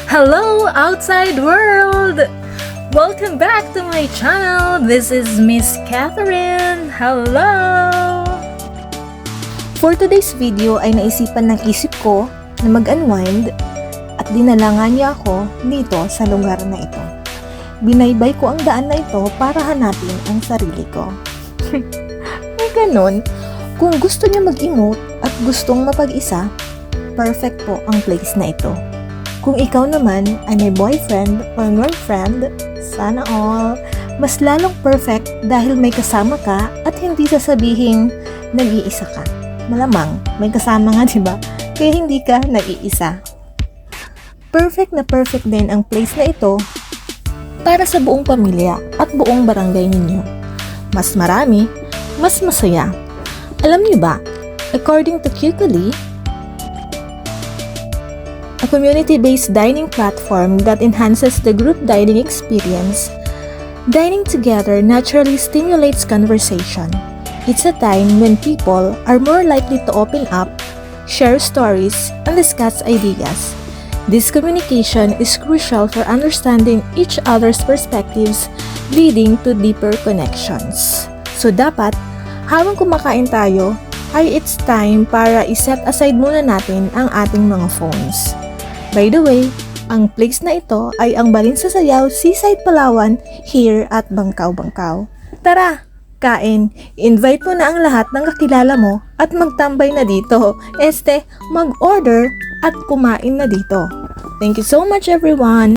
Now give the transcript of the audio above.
Hello, outside world! Welcome back to my channel. This is Miss Catherine. Hello! For today's video ay naisipan ng isip ko na mag-unwind at dinalangan niya ako dito sa lugar na ito. Binaybay ko ang daan na ito para hanapin ang sarili ko. May ganun, kung gusto niya mag-emote at gustong mapag-isa, perfect po ang place na ito. Kung ikaw naman ay may boyfriend or girlfriend, sana all, mas lalong perfect dahil may kasama ka at hindi sasabihing nag-iisa ka. Malamang, may kasama nga diba? Kaya hindi ka nag-iisa. Perfect na perfect din ang place na ito para sa buong pamilya at buong barangay ninyo. Mas marami, mas masaya. Alam niyo ba, according to Kukuli, a community-based dining platform that enhances the group dining experience, dining together naturally stimulates conversation. It's a time when people are more likely to open up, share stories, and discuss ideas. This communication is crucial for understanding each other's perspectives, leading to deeper connections. So dapat, habang kumakain tayo, ay it's time para iset aside muna natin ang ating mga phones. By the way, ang place na ito ay ang Balin sa Sayaw, Seaside, Palawan, here at Bangkaw. Tara, kain! Invite mo na ang lahat ng kakilala mo at magtambay na dito. Mag-order at kumain na dito. Thank you so much everyone!